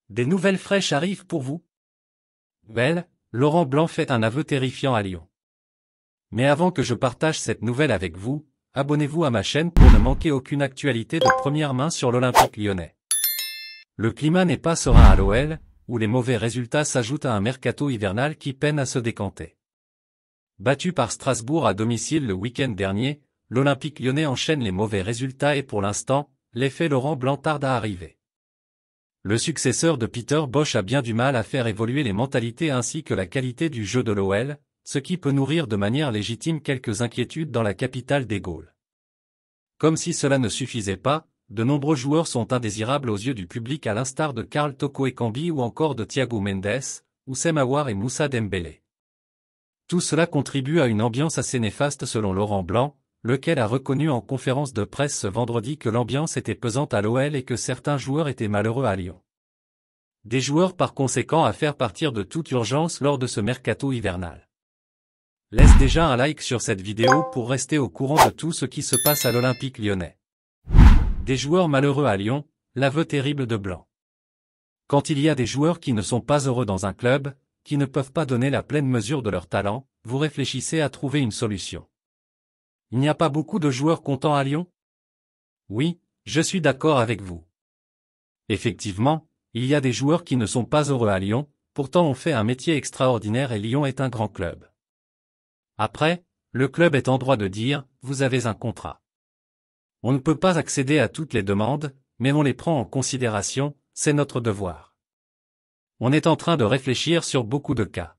Des nouvelles fraîches arrivent pour vous. Belle, Laurent Blanc fait un aveu terrifiant à Lyon. Mais avant que je partage cette nouvelle avec vous, abonnez-vous à ma chaîne pour ne manquer aucune actualité de première main sur l'Olympique lyonnais. Le climat n'est pas serein à l'OL, où les mauvais résultats s'ajoutent à un mercato hivernal qui peine à se décanter. Battu par Strasbourg à domicile le week-end dernier, l'Olympique lyonnais enchaîne les mauvais résultats et pour l'instant, l'effet Laurent Blanc tarde à arriver. Le successeur de Peter Bosz a bien du mal à faire évoluer les mentalités ainsi que la qualité du jeu de l'OL, ce qui peut nourrir de manière légitime quelques inquiétudes dans la capitale des Gaules. Comme si cela ne suffisait pas, de nombreux joueurs sont indésirables aux yeux du public à l'instar de Karl Toko Ekambi ou encore de Thiago Mendes, Oussem Aouar et Moussa Dembélé. Tout cela contribue à une ambiance assez néfaste selon Laurent Blanc, lequel a reconnu en conférence de presse ce vendredi que l'ambiance était pesante à l'OL et que certains joueurs étaient malheureux à Lyon. Des joueurs par conséquent à faire partir de toute urgence lors de ce mercato hivernal. Laisse déjà un like sur cette vidéo pour rester au courant de tout ce qui se passe à l'Olympique lyonnais. Des joueurs malheureux à Lyon, l'aveu terrible de Blanc. Quand il y a des joueurs qui ne sont pas heureux dans un club, qui ne peuvent pas donner la pleine mesure de leur talent, vous réfléchissez à trouver une solution. Il n'y a pas beaucoup de joueurs contents à Lyon? Oui, je suis d'accord avec vous. Effectivement, il y a des joueurs qui ne sont pas heureux à Lyon, pourtant on fait un métier extraordinaire et Lyon est un grand club. Après, le club est en droit de dire, vous avez un contrat. On ne peut pas accéder à toutes les demandes, mais on les prend en considération, c'est notre devoir. On est en train de réfléchir sur beaucoup de cas.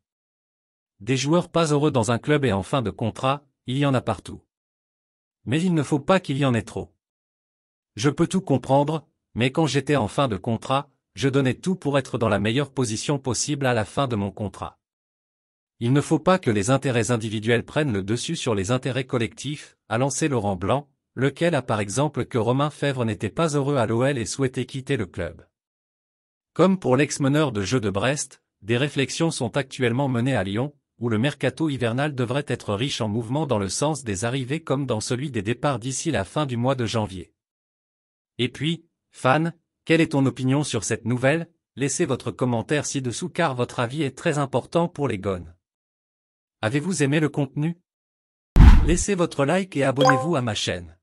Des joueurs pas heureux dans un club et en fin de contrat, il y en a partout. Mais il ne faut pas qu'il y en ait trop. Je peux tout comprendre, mais quand j'étais en fin de contrat, je donnais tout pour être dans la meilleure position possible à la fin de mon contrat. Il ne faut pas que les intérêts individuels prennent le dessus sur les intérêts collectifs, a lancé Laurent Blanc, lequel a par exemple que Romain Fèvre n'était pas heureux à l'OL et souhaitait quitter le club. Comme pour l'ex-meneur de jeu de Brest, des réflexions sont actuellement menées à Lyon, où le mercato hivernal devrait être riche en mouvements dans le sens des arrivées comme dans celui des départs d'ici la fin du mois de janvier. Et puis, fan, quelle est ton opinion sur cette nouvelle? Laissez votre commentaire ci-dessous car votre avis est très important pour les gones. Avez-vous aimé le contenu? Laissez votre like et abonnez-vous à ma chaîne.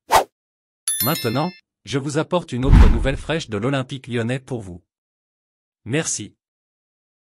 Maintenant, je vous apporte une autre nouvelle fraîche de l'Olympique lyonnais pour vous. Merci.